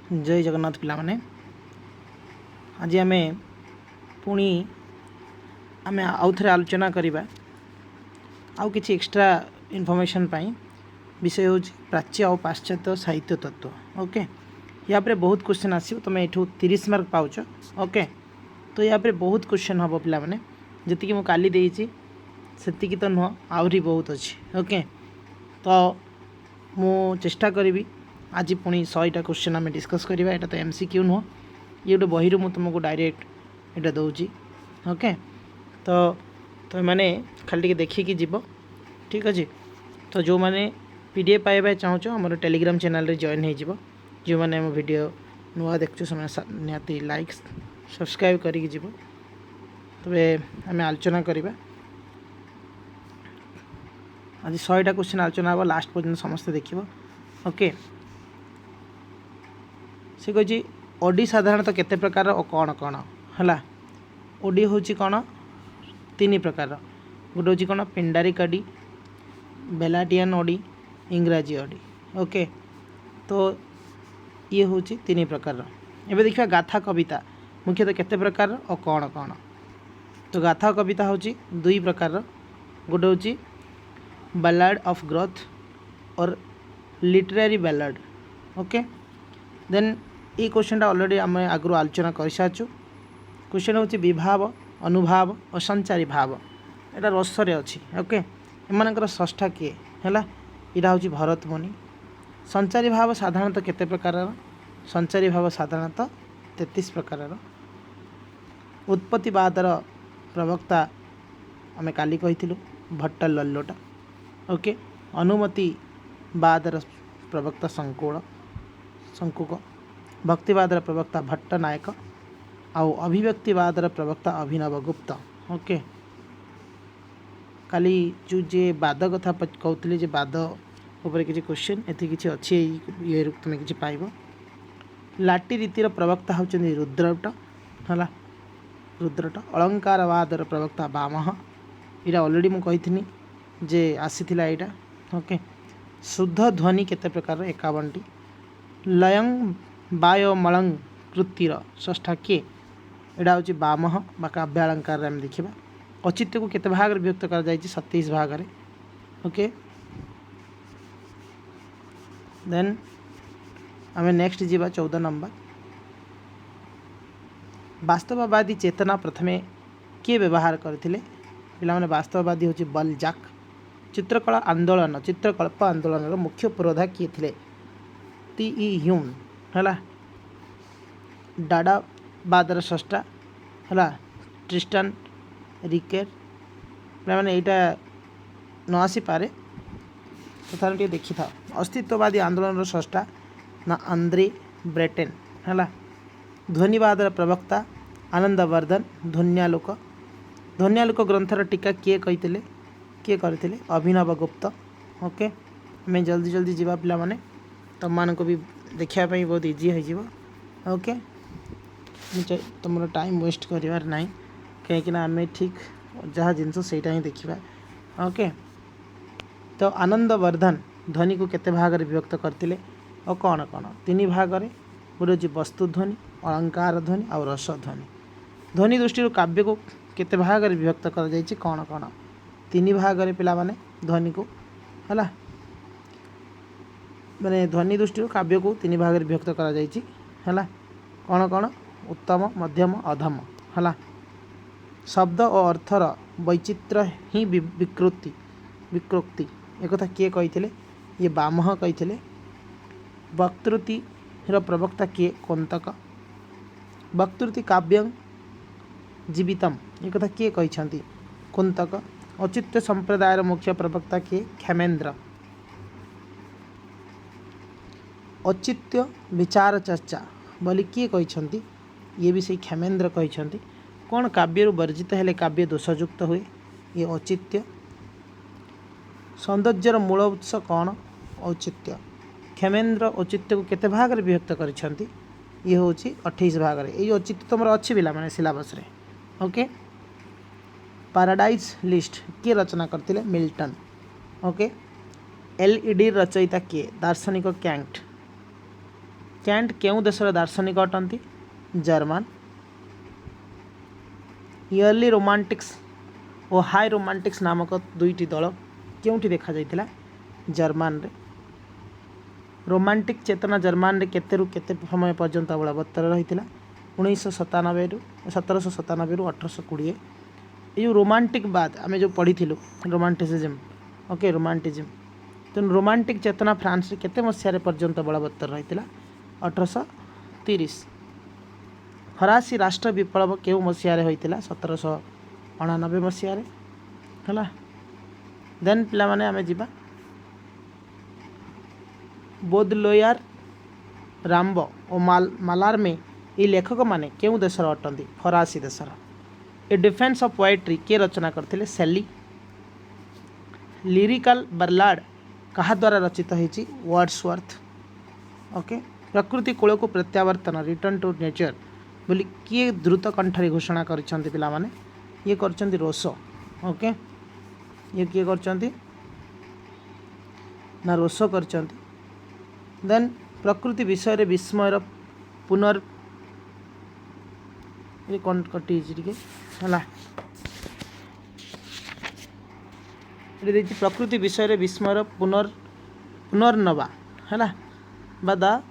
जय जगन्नाथ पिला माने आज आम पुणी आम आउ थे आलोचना करवा आउ कि एक्स्ट्रा इनफॉरमेशन पाई विषय हूँ प्राच्य और पाश्चात्य साहित्य तत्व। ओके, या पर बहुत क्वेश्चन आसो तुम ये 30 मार्क पाच। ओके, तो या पर बहुत क्वेश्चन हम पिला माने जी मुझे देती से तो नुह आहरी बहुत अच्छी। ओके, तो मु चेष्टा करी आज पुणी 100टा क्वेश्चन आम डिस्कस करवा। यहाँ तो MCQ नुह, ये गोटे बही मुझे तुमको डायरेक्ट यहाँ दूसरी। ओके, तो तुम मैंने खाली देखिकी जीव। ठीक अच्छे, तो जो मैंने PDF पाइबा चाहो आम टेलीग्राम चैनल रे जॉइन हो जो मैंने आम वीडियो नुआ देखु से निहाती लाइक सब्सक्राइब करी जीव। तबे आम आलोचना करवा आज 100टा क्वेश्चन आलोचना हम लास्ट पर्यटन समस्ते देखिए। ओके, से कही ओडी साधारणतः केते प्रकार और कौन कौन है। ओडी हूँ कौन 3 प्रकार, गोटे हूँ कौन पिंडारिक ओडी, बेलाटियन ओडी, इंग्राजी ओडी। ओके, तो ये हूँ 3 प्रकार। एबे देखिए गाथा कविता मुख्यतः केते प्रकार और कौन कौन। तो गाथा कविता हूँ 2 प्रकार, गोटे हूँ बैलाड ऑफ ग्रोथ और लिटरेरी बैलाड। ओके, देन ये क्वेश्चन ऑलरेडी आम आगु आलोचना कर सारी। क्वेश्चन हूँ विभाव, अनुभाव और संचारी भाव, यहाँ रसरे अच्छी। ओके, एमर षष्ठा किए है, यहाँ हूँ भरत मुनि। संचारी भाव साधारणतः केते प्रकार, संचारी भाव साधारणतः 33 प्रकार। उत्पत्तिवादर प्रवक्ता आम काली कही भट्ट लल्लोटा। ओके, अनुमतिवादर प्रवक्ता संकुक, भक्तिवादर प्रवक्ता भट्ट नायक, आउ अभिव्यक्तिवादर प्रवक्ता अभिनव गुप्त। ओके, काली जो जे बाद कथा कहते जे बाद उपर किसी क्वेश्चन एति किसी अच्छी ये तुम कि पाइब। लाटी रीतिर प्रवक्ता होचंदी रुद्रट है, रुद्रट। अलंकारवादर प्रवक्ता वाम, यहाँ ऑलरेडी मुझे कही जे आसी यहाँ। ओके, शुद्ध ध्वनि केते प्रकार 51टी। लयंग वाय मलंग कृतिर षष्ठा किए, यहाँ हूँ वाम बा काव्य अलंकार आम देखा। औचित्य को केते भाग विभक्त कर 27 भाग में। ओके, देन आम नेक्स्ट जीवा 14 नंबर। वास्तववादी चेतना प्रथमे किए व्यवहार करते पे। वास्तववादी हूँ बलजाक। चित्रकला आंदोलन, चित्रकल्प आंदोलन मुख्य पुरोधा किए थे TE ह्यूम है। डाडावादर स्रष्टा है ट्रिस्टान रिकेर। मैंने यहाँ न आसी पारे तथा देखी था। अस्तित्ववादी आंदोलन स्रष्टा ना आंद्रे ब्रेटेन है। ध्वनिवादर प्रवक्ता आनंदवर्धन ध्वन्यालोक। ध्वन्यालोक ग्रंथर टीका किए कही किए करते अभिनव गुप्त। ओके, मैं जल्दी जल्दी जीवा पिला माने तुम मानको भी देखापी बहुत इजी हो। ओके, तुम टाइम वेस्ट कर ना कहीं आम ठीक जहाँ जिनस से ही देखा। ओके, तो आनंदवर्धन ध्वनि को केते भाग में विभक्त करते और कौन कौन 3 भाग में। गोटे हूँ वस्तुध्वनि, अलंकार ध्वनि और रसध्वनि। ध्वनि दृष्टि काव्य को केते भाग में विभक्त कर कौन कौन 3 भाग में पिला माने ध्वनि को है। मैंने ध्वनि दृष्टि काव्य को 3 भाग में विभक्त कर कौन कौन उत्तम, मध्यम, अधम है। शब्द और अर्थर वैचित्र ही विकृति एक कथा किए कही, ये वाम कही। वक्तृतिर प्रवक्ता किए कोंतक। वक्तृति काव्यं जीवितम ये कथा किए कही कुंतक। औचित्य संप्रदायर मुख्य प्रवक्ता किए क्षेमेन्द्र। औचित्य विचार चर्चा बोली किए कही, ये भी से क्षेमेन्द्र कही। कौन काव्य वर्जित हेले काव्य दोषयुक्त हुए, ये औचित्य। सौंदर्यर मूल उत्स कौन, औचित्य। क्षेमेन्द्र औचित्य को केते भाग में विभक्त कर ये हूँ 28 भाग में। ये औचित्य तुम अच्छी पिला मैंने सिलेबस रे। ओके, पैराडाइज लिस्ट किए रचना करते मिल्टन। ओके, LED रचयिता किए दार्शनिक कैंट। कैंट केउं देशर दार्शनिक अटंती जर्मन इयरली रोमांटिक्स और हाई रोमांटिक्स नामक दुईटी दल केउंठी देखा जाइतिला जर्मन रे रोमांटिक चेतना जर्मन रे केतेरु केते समय पर्यंत बलवत्तर रहितिला 1997 रु 1797 रु 1820 ये रोमांटिक बाद आम जो पढ़ी रोमांटिसिज्म ओके रोमांटिज्म तेणु रोमांटिक चेतना फ्रांस रे केते मसीह पर्यंत बलवत्तर रहितिला 1830 फरासी राष्ट्र विप्लव केउ मसीह होइतिला 1789 मसीह है देन पिला माने आमे जिबा बोदलोयार राम्बो और मालार्मे ये लेखक माने केउ देशर अटंती फरासी देशर ए डिफेन्स ऑफ पोएट्री के रचना करथिले सेली लिरिकल बर्लाड कहा द्वारा रचित होइछि वर्ड्सवर्थ ओके प्रकृति कूल को प्रत्यावर्तन रिटर्न टू नेचर बोली किए द्रुत कंठरी घोषणा करछंती पिला माने ये करछंती रोसो ओके ये किए करछंती ना रोसो करछंती देन प्रकृति विषय रे विस्मयर पुनर् ये कौन कटी टिके हला ये प्रकृति विषय रे विस्मयर पुनर्नवा है बा द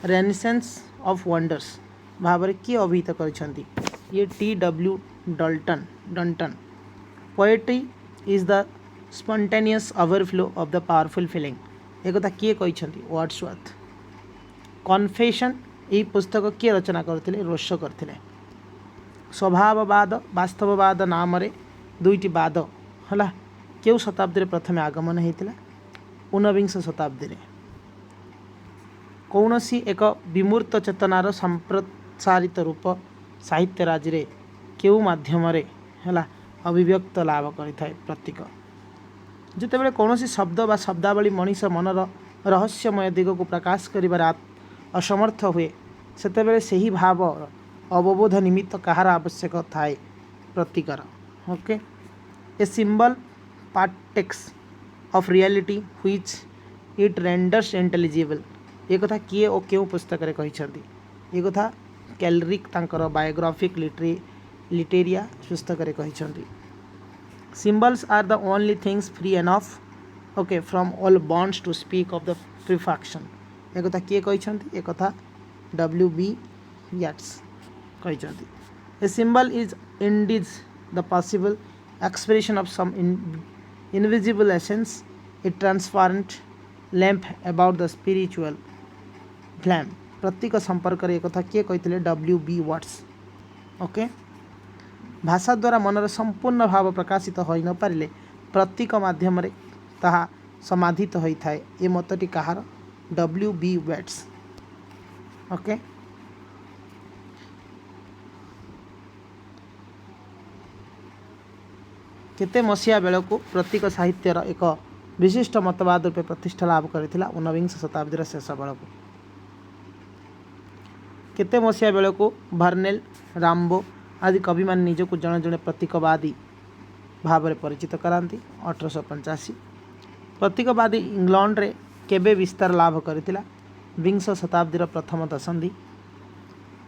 रेनेसेंस ऑफ वंडर्स भाव किए अभिहित करछंती ये T.W. डंटन poetry is the spontaneous overflow of the powerful feeling एक कथा किए कहते वर्ड्सवर्थ कन्फेशन यही पुस्तक किए रचना करते रोसो करते स्वभाववाद वास्तववाद नाम रे दुईटी बाद है क्यों शताब्दी प्रथम आगमन होता 19 शताब्दी कौन सी एक विमूर्त चेतनार संप्रसारित रूप साहित्य राज्य क्यों मध्यम है अभिव्यक्त लाभ करें प्रतीक जितेबाला कौन शब्द बा शब्दावली मनीष मनर रहस्यमय दिग को प्रकाश कर असमर्थ हुए सेतेबेले सही भाव अवबोध निमित्त कहार आवश्यक थाए प्रतीकर okay a symbol partakes of reality which it renders intelligible ये कथा किए और क्यों पुस्तक रे कहिसंती ये कथा कैलरिक तांकर बायोग्राफिक लिटेरिया पुस्तक रे कहिसंती Symbols are the only things free enough okay from all bonds to speak of the perfection एक कथा किए कहिसंती एक कथा W.B. Yeats कहिसंती A symbol is indeed the possible expression of some invisible essence a transparent lamp about the spiritual flame प्रतीक संपर्क रे एक कथा किए कहितले W.B. Yeats ओके भाषा द्वारा मनर संपूर्ण भाव प्रकाशित हो न पारे प्रतीक माध्यम ताहा समाधित होता है ये मतटी कहार W.B. Yeats ओके केते मसीहा बेल को प्रतीक साहित्यर एक विशिष्ट मतवाद रूपे प्रतिष्ठा लाभ करथिला 19 शताब्दी शेष बेल को केते मसीहा बेल को वर्नेल राम्बो आदि कवि मान निजक जड़े जड़े प्रतीकवादी भाव में परिचित कराती 1885 प्रतीकवादी इंग्लैंड रे केबे विस्तार लाभ करथिला 20 शताब्दी प्रथम दशंधि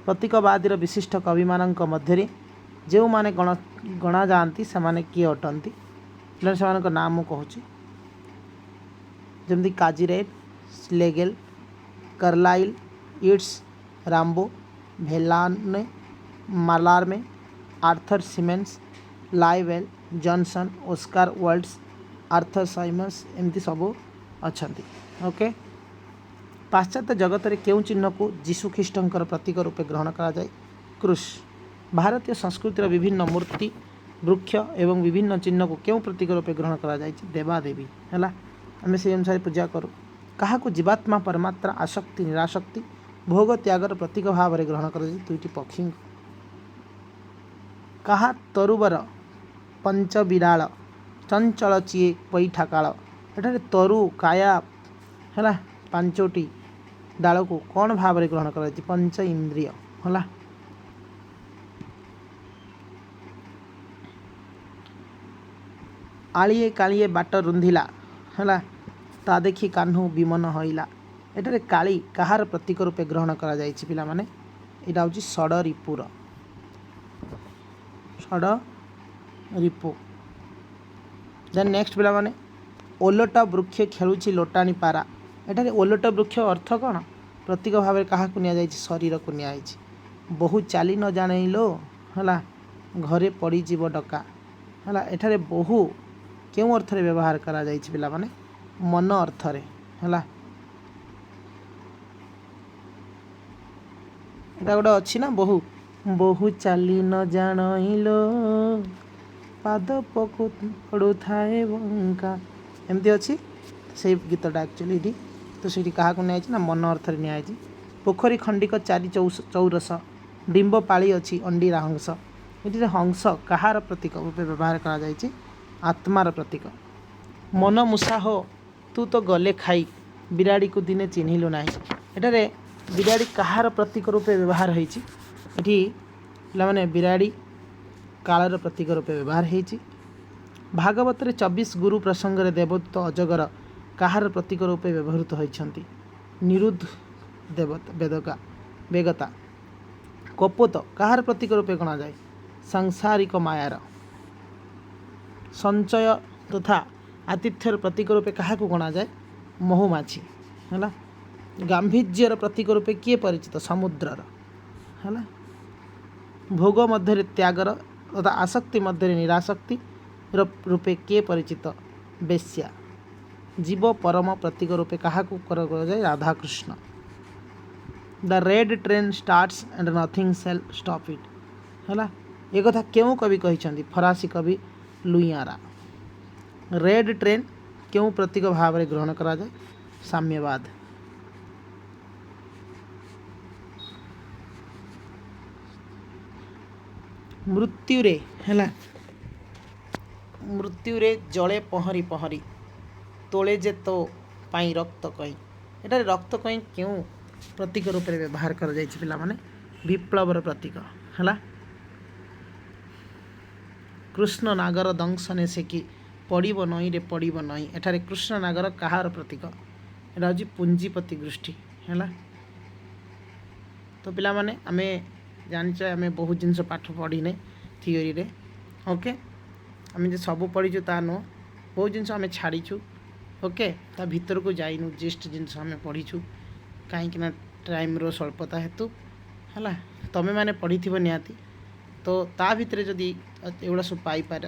प्रतीकवादी विशिष्ट कवि मानक मध्य जो माने गणा जाती से माने किए अटंती से नाम कहूँ जमती काजीरेड Schlegel Carlyle Yeats Rimbaud Verlaine Mallarme Arthur Symons लाइवेल Johnson Oscar Wilde's Arthur Symons एमती सब अच्छा ओके पाश्चात्य जगत में केउं चिन्ह को जीशु ख्रीष्टंकर प्रतीक रूपे ग्रहण करा जाए क्रूस भारतीय संस्कृतिर विभिन्न मूर्ति वृक्ष एवं विभिन्न चिन्ह को केउं प्रतीक रूपे ग्रहण करा जाए देवादेवी है आम से अनुसार पूजा करूँ क्या जीवात्मा परमात्मा आसक्ति निराशक्ति भोग त्यागर प्रतीक भाव में ग्रहण कर दुईटी पक्षी कहा तरुबर पंच विराल चंचल चीए पैठा काल एठार तरु काया है पांचोटी डाल को कौन भाव में ग्रहण कर पंच इंद्रिय है आलिए कालिए बाट रुंधिला है ता देखी कान्हू विमन हईला ଏଠାରେ କାଳି କାହାର ପ୍ରତୀକ ରୂପେ ଗ୍ରହଣ କରାଯାଇଛି ପିଲାମାନେ? ଏଇଟା ହେଉଛି ଷଡ଼ରିପୁର। ଷଡ଼ରିପୁ। ଦେନ୍ ନେକ୍ସଟ ପିଲାମାନେ ଓଲଟ ବୃକ୍ଷ ଖେଳୁଛି ଲୋଟାଣି ପାରା। ଏଠାରେ ଓଲଟ ବୃକ୍ଷ ଅର୍ଥ କ'ଣ? ପ୍ରତୀକ ଭାବରେ କାହାକୁ ନିଆଯାଇଛି? ଶରୀରକୁ ନିଆଯାଇଛି। ବହୁ ଚାଲି ନ ଜାଣିଲୋ ହେଲା ଘରେ ପଡ଼ିଯିବ ଡକା ହେଲା। ଏଠାରେ ବହୁ କେଉଁ ଅର୍ଥରେ ବ୍ୟବହାର କରାଯାଇଛି ପିଲାମାନେ? ମନ ଅର୍ଥରେ ହେଲା। ଏଇଟା ଗୋଟେ ଅଛି ନା ବହୁ ବହୁ ଚାଲି ନ ଜାଣିଲୋ ପାଦ ପଡ଼ୁଥାଏ ବଙ୍କା, ଏମିତି ଅଛି ସେଇ ଗୀତଟା ଆକ୍ଚୁଆଲି ଏଠି। ତ ସେଇଠି କାହାକୁ ନିଆଯାଇଛି ନା ମନ ଅର୍ଥରେ ନିଆଯାଇଛି। ପୋଖରୀ ଖଣ୍ଡିକ ଚାରି ଚୌରସ ଡିମ୍ବ ପାଳି ଅଛି ଅଣ୍ଡିରା ହଂସ। ଏଥିରେ ହଂସ କାହାର ପ୍ରତୀକ ରୂପେ ବ୍ୟବହାର କରାଯାଇଛି? ଆତ୍ମାର ପ୍ରତୀକ। ମନ ମୂଷା ହୋ ତୁ ତ ଗଲେ ଖାଇ ବିରାଡ଼ିକୁ ଦିନେ ଚିହ୍ନିଲୁ ନାହିଁ। ଏଠାରେ ବିରାଡ଼ି କାହାର ପ୍ରତୀକ ରୂପେ ବ୍ୟବହାର ହେଇଛି? ଏଠି ପିଲାମାନେ ବିରାଡ଼ି କାଳର ପ୍ରତୀକ ରୂପେ ବ୍ୟବହାର ହେଇଛି। ଭାଗବତରେ 24 ଗୁରୁ ପ୍ରସଙ୍ଗରେ ଦେବଦୂତ ଅଜଗର କାହାର ପ୍ରତୀକ ରୂପେ ବ୍ୟବହୃତ ହୋଇଛନ୍ତି? ନିରୁଦ୍ଧ ବେଗତା। କପୋତ କାହାର ପ୍ରତୀକ ରୂପେ ଗଣାଯାଏ? ସାଂସାରିକ ମାୟାର। ସଞ୍ଚୟ ତଥା ଆତିଥ୍ୟର ପ୍ରତୀକ ରୂପେ କାହାକୁ ଗଣାଯାଏ? ମହୁମାଛି ହେଲା। ଗାମ୍ଭୀର୍ଯ୍ୟର ପ୍ରତୀକ ରୂପେ କିଏ ପରିଚିତ? ସମୁଦ୍ରର ହେଲା। ଭୋଗ ମଧ୍ୟରେ ତ୍ୟାଗର ତଥା ଆସକ୍ତି ମଧ୍ୟରେ ନିରାସକ୍ତିର ରୂପେ କିଏ ପରିଚିତ? ବେଶ୍ୟା। ଜୀବ ପରମ ପ୍ରତୀକ ରୂପେ କାହାକୁ କରାଯାଏ? Radhakrishna. The red train starts and nothing shall stop it ହେଲା। ଏ କଥା କେଉଁ କବି କହିଛନ୍ତି? ଫରାସୀ କବି ଲୁଇୟାରା। ରେଡ୍ ଟ୍ରେନ୍ କେଉଁ ପ୍ରତୀକ ଭାବରେ ଗ୍ରହଣ କରାଯାଏ? ସାମ୍ୟବାଦ। ମୃତ୍ୟୁରେ ହେଲା ମୃତ୍ୟୁରେ ଜଳେ ପହଁରି ପହଁରି ତୋଳେ ଯେ ତୋ ପାଇଁ ରକ୍ତ କଇଁ। ଏଠାରେ ରକ୍ତ କଇଁ କେଉଁ ପ୍ରତୀକ ରୂପରେ ବ୍ୟବହାର କରାଯାଇଛି ପିଲାମାନେ? ବିପ୍ଳବର ପ୍ରତୀକ ହେଲା। କୃଷ୍ଣ ନାଗର ଦଂଶନେ ସେକି ପଡ଼ିବ ନଈରେ ପଡ଼ିବ ନଈ। ଏଠାରେ କୃଷ୍ଣ ନାଗର କାହାର ପ୍ରତୀକ? ଏଇଟା ହେଉଛି ପୁଞ୍ଜିପତି ଗୋଷ୍ଠୀ ହେଲା। ତ ପିଲାମାନେ ଆମେ ଜାଣିଛ ଆମେ ବହୁତ ଜିନିଷ ପାଠ ପଢ଼ିନେ ଥିଓରିରେ। ଓକେ, ଆମେ ଯେ ସବୁ ପଢ଼ିଛୁ ତା ନୁହଁ, ବହୁତ ଜିନିଷ ଆମେ ଛାଡ଼ିଛୁ। ଓକେ, ତା ଭିତରକୁ ଯାଇନୁ, ଜିଷ୍ଟ ଜିନିଷ ଆମେ ପଢ଼ିଛୁ କାହିଁକିନା ଟାଇମ୍ର ସ୍ୱଳ୍ପତା ହେତୁ ହେଲା। ତମେମାନେ ପଢ଼ିଥିବ ନିହାତି, ତ ତା ଭିତରେ ଯଦି ଏଗୁଡ଼ା ସବୁ ପାଇପାର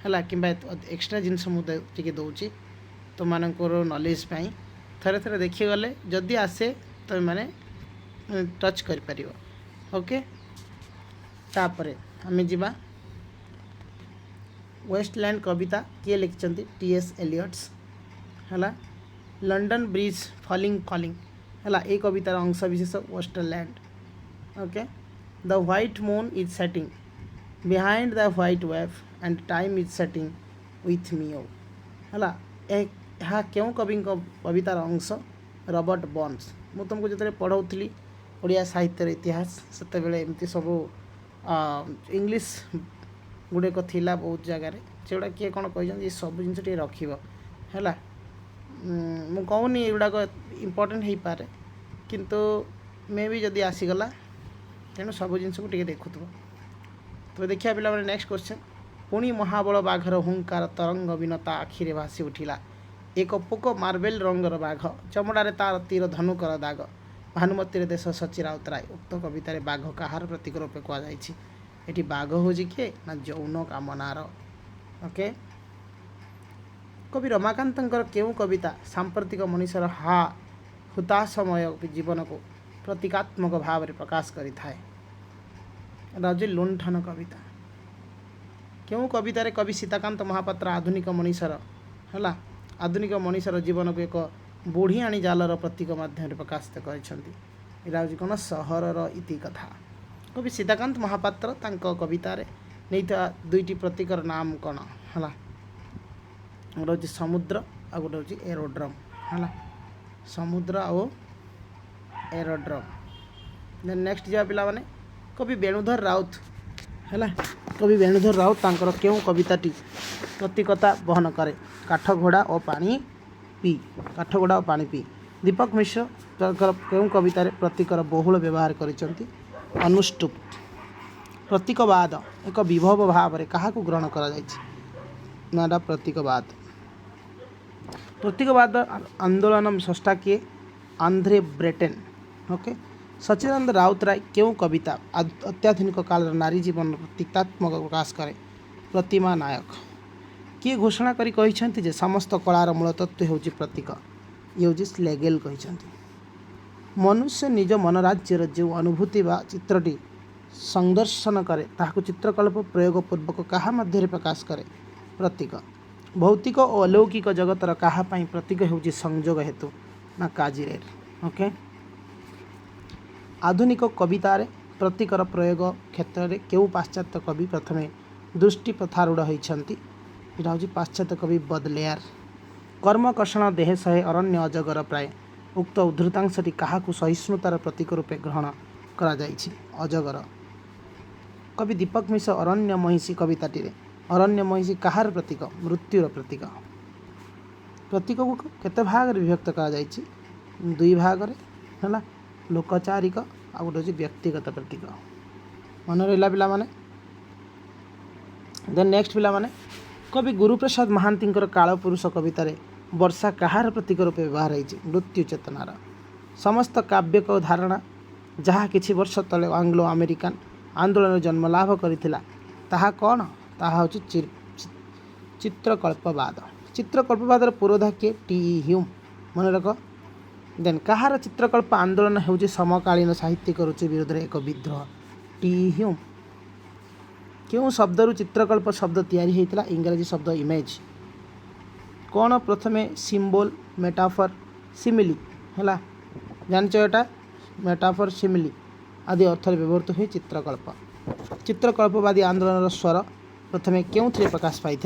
ହେଲା, କିମ୍ବା ଏକ୍ସଟ୍ରା ଜିନିଷ ମୁଁ ଟିକେ ଦେଉଛି ତୁମମାନଙ୍କର ନଲେଜ୍ ପାଇଁ। ଥରେ ଥରେ ଦେଖିଗଲେ ଯଦି ଆସେ ତୁମେମାନେ ଟଚ୍ କରିପାରିବ। ଓକେ, ତାପରେ ଆମେ ଯିବା ୱେଷ୍ଟଲ୍ୟାଣ୍ଡ କବିତା କିଏ ଲେଖିଛନ୍ତି? ଟି.ଏସ୍. ଏଲିୟଟ୍ସ ହେଲା। ଲଣ୍ଡନ ବ୍ରିଜ୍ ଫଲିଂ କଲିଂ ହେଲା, ଏଇ କବିତାର ଅଂଶବିଶେଷ Wasteland. Okay, the white moon is setting behind the white wave and time is setting with me O ହେଲା। ଏହା କେଉଁ କବିଙ୍କ କବିତାର ଅଂଶ? Robert Burns. ମୁଁ ତୁମକୁ ଯେତେବେଳେ ପଢ଼ାଉଥିଲି ଓଡ଼ିଆ ସାହିତ୍ୟର ଇତିହାସ ସେତେବେଳେ ଏମିତି ସବୁ ଇଂଲିଶ ଗୁଡ଼ିକ ଥିଲା ବହୁତ ଜାଗାରେ, ସେଗୁଡ଼ା କିଏ କ'ଣ କହିଛନ୍ତି ଏ ସବୁ ଜିନିଷ ଟିକେ ରଖିବ ହେଲା। ମୁଁ କହୁନି ଏଗୁଡ଼ାକ ଇମ୍ପୋର୍ଟାଣ୍ଟ ହେଇପାରେ, କିନ୍ତୁ ମେ ବି ଯଦି ଆସିଗଲା ତେଣୁ ସବୁ ଜିନିଷକୁ ଟିକେ ଦେଖୁଥିବ। ତେବେ ଦେଖିବା ପିଲାମାନେ ନେକ୍ସଟ କ୍ୱେଶ୍ଚନ୍। ପୁଣି ମହାବଳ ବାଘର ହୁଙ୍କାର ତରଙ୍ଗ ବିନତା ଆଖିରେ ଭାସି ଉଠିଲା। ଏକ ପୋକ ମାର୍ବେଲ ରଙ୍ଗର ବାଘ, ଚମଡ଼ାରେ ତାର ତୀର ଧନୁକର ଦାଗ। ଭାନୁମତୀର ଦେଶ ସଚି ରାଉତରାୟ। ଉକ୍ତ କବିତାରେ ବାଘ କାହାର ପ୍ରତୀକ ରୂପେ କୁହାଯାଇଛି? ଏଠି ବାଘ ହେଉଛି କିଏ? ନା ଯୌନ କାମନାର। ଓକେ, କବି ରମାକାନ୍ତଙ୍କର କେଉଁ କବିତା ସାମ୍ପ୍ରତିକ ମଣିଷର ହୁତାଶମୟ ଜୀବନକୁ ପ୍ରତୀକାତ୍ମକ ଭାବରେ ପ୍ରକାଶ କରିଥାଏ? ଏଟା ହେଉଛି ଲୁଣ୍ଠନ କବିତା। କେଉଁ କବିତାରେ କବି ସୀତାକାନ୍ତ ମହାପାତ୍ର ଆଧୁନିକ ମଣିଷର ଜୀବନକୁ ଏକ ବୁଢ଼ିଆଣୀ ଜାଲର ପ୍ରତୀକ ମାଧ୍ୟମରେ ପ୍ରକାଶିତ କରିଛନ୍ତି? ଏଇଟା ହେଉଛି କ'ଣ? ସହରର ଇତିକଥା। କବି ସୀତାକାନ୍ତ ମହାପାତ୍ର ତାଙ୍କ କବିତାରେ ନେଇଥିବା ଦୁଇଟି ପ୍ରତୀକର ନାମ କ'ଣ ହେଲା? ଗୋଟେ ହେଉଛି ସମୁଦ୍ର ଆଉ ଗୋଟେ ହେଉଛି ଏରୋଡ୍ରମ୍ ହେଲା। ସମୁଦ୍ର ଆଉ ଏରୋଡ୍ରମ୍। ଦେନ୍ ନେକ୍ସଟ ଯିବା ପିଲାମାନେ କବି ବେଣୁଧର ରାଉତ ହେଲା। କବି ବେଣୁଧର ରାଉତ ତାଙ୍କର କେଉଁ କବିତାଟି ପ୍ରତୀକତା ବହନ କରେ? କାଠଘୋଡ଼ା ଓ ପାଣି ପିଇ। दीपक मिश्र केउं कवितार प्रतीकर बहुल व्यवहार करिसेंती अनुष्टुप प्रतीकवाद एक विभव भाव में क्या ग्रहण करा नाडा प्रतीकवाद प्रतीकवाद आंदोलन स्रष्टा किए आंध्रे ब्रेटेन ओके सच्चिदानंद राउतराय केउं कविता अत्याधुनिक काल नारी जीवन प्रतीकात्मक प्रकाश करे प्रतिमा नायक किए घोषणा करी कहिसेंती जे समस्त कलार मूल तत्व होउची प्रतीक ये हूँ स्लेगेल कहिसेंती मनुष्य निज मन राज्यर जो अनुभूति बा चित्रटी संदर्शन करे ताहाको चित्रकल्प प्रयोगपूर्वक कहा मध्य प्रकाश करे प्रतीक भौतिक और अलौकिक जगतर कहा प्रतीक होउची संयोग हेतु ना काजिरेर ओके आधुनिक कवितार प्रतीकर प्रयोग क्षेत्र में केउ पाश्चात्य कवि प्रथमे दृष्टि प्रथारूढ़ होती यहाँ हूँ पाश्चात्य कवि बदलेयार कर्मकर्षण देह सहे अरण्य अजगर प्राय उक्त उद्धृतांशटी क्या सहिष्णुतार प्रतीक रूपे ग्रहण करा जाइछि अजगर कवि दीपक मिश्र अरण्य महिषी कविताटी अरण्य महिषी कहार प्रतीक मृत्युर प्रतीक प्रतीक को केते भाग रे विभक्त करा जाइछि दुई भाग रे हला लोकचारिक आ गोटे हूँ व्यक्तिगत प्रतीक मन रहा पिला माने देन नेक्स्ट पिला माने कवि गुरुप्रसाद महांती कालपुरुष कवितार वर्षा कहार प्रतीक रूपे व्यवहार होती मृत्यु चेतनार समस्त काव्यिक धारणा जहाँ किछि वर्ष तले आंग्लो अमेरिकान आंदोलन जन्म लाभ करथिला ताहा कौन ताहा हूँ चित्रकल्पवाद चित्रकल्पवादर पुरोधा किए टी ह्यूम मन रख देन कहार चित्रकल्प आंदोलन होउची समकालीन साहित्यिक रुचि विरोध में एक विद्रोह टी ह्यूम क्यों शब्दरू चित्रकल्प शब्द तैयारी होता इंग्रजी शब्द इमेज कौन प्रथमे सिम्बोल मेटाफर सिमिली है जानच एटा मेटाफर सिमिली आदि अर्थ व्यवहृत हुए चित्रकल्प चित्रकल्पवादी आंदोलन स्वर प्रथमे क्यों प्रकाश पाई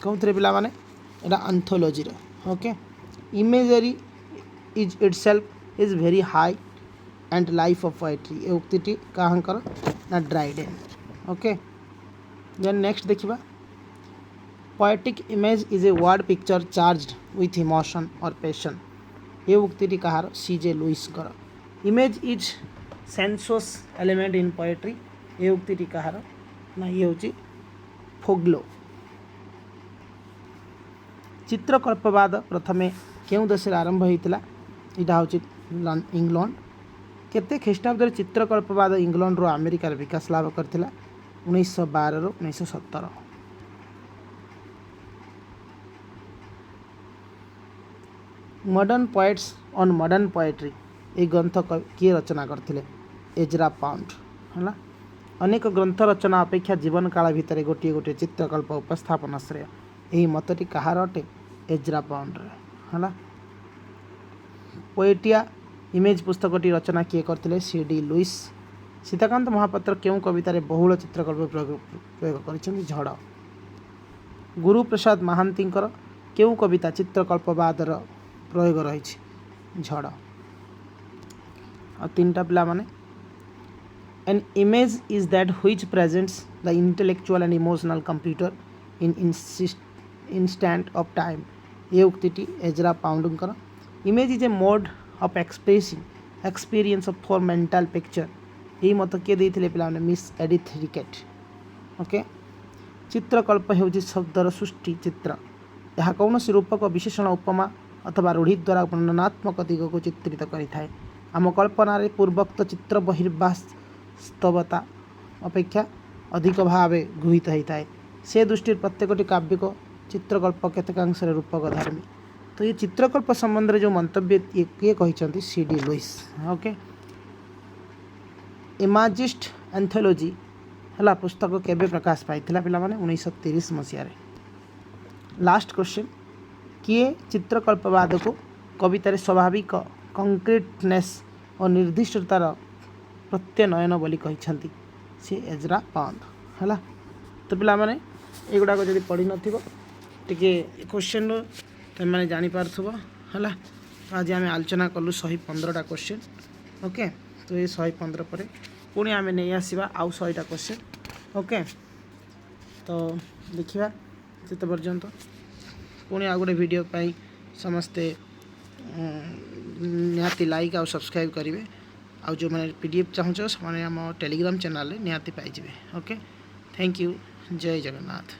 कौन पिला माने एटा anthology okay imagery is itself is very high and life of poetry ए उक्ति कहाँकर ना ड्राइडेन ओके देन नेक्स्ट देखिबा poetic image is a word picture charged with emotion और पैशन ये उक्ति कहार सीजे लुइस कर image is sensuous element in poetry ये उक्ति कहार ना ये हूँ फोग्लो चित्रकल्पवाद प्रथमे केउं देश आरंभ होता यहाँ हूँ इंग्लैंड केते ख्रीष्टाब्द चित्रकल्पवाद इंग्लैंड रो अमेरिकार विकास लाभ करथिला 1912 ରୁ 1917 modern poets on modern poetry ये ग्रंथ किए रचना करथिले एजरा पाउंड है अनेक ग्रंथ रचना अपेक्षा जीवन काल भितर गोटे गोटे चित्रकल्प उपस्थापन श्रेय यही मतटी कहार अटे एजरा पाउंड है पोएटिया इमेज पुस्तकटी रचना किए करथिले सीडी लुइस सीताकांत महापात्र केउं कवितार बहुल चित्रकल्प प्रयोग कर झड़ गुरुप्रसाद महांती केउं कविता चित्रकल्पवादर प्रयोग रही झड़ आ तीन टा पिला माने an image is that which presents the intellectual and emotional computer in instant of time ये उक्ति Ezra pound image is A mode of expressing experience of for mental picture यही मत किए देते पे मिस एडिथ रिकेट ओके चित्रकल्प हो शब्दर सृष्टि चित्र यह कौन रूपक विशेषण उपमा अथवा रूढ़ी द्वारा वर्णनात्मक दिग को चित्रित करें आम कल्पन पूर्वोक्त चित्र बहिर्वास्तवता अपेक्षा अधिक भाव गृहीत होता है से दृष्टि प्रत्येकटी काव्यिक चित्रकल्प केतेकांश रूपक धर्मी तो ये चित्रकल्प संबंध में जो मंतव्य किए कहते C D Lewis okay imagist anthology है पुस्तक केबे प्रकाश पाई पे 1930 मसीह लास्ट क्वेश्चन किए चित्रकल्पवाद को कवितार स्वाभाविक कंक्रीटनेस और निर्दिष्टतार प्रत्यनयन बोली कहते सी एजरा पाउंड है तो पे युवाक जब पढ़ी टे क्वेश्चन तुम जापार है आज आम आलोचना कलु 115टा क्वेश्चन ओके तो ये 115 पर पुणी आम नहीं आसवा आउ 100टा क्वेश्चन ओके तो देखा जिते पर्यंत पुणी आ गोटे वीडियो पाई समस्ते निहाती लाइक आउ सब्सक्राइब करेंगे आउ जो मैंने पीडीएफ चाहूँ से आम टेलीग्राम चैनल निहाती पाइबे। Okay, thank you. जय जगन्नाथ।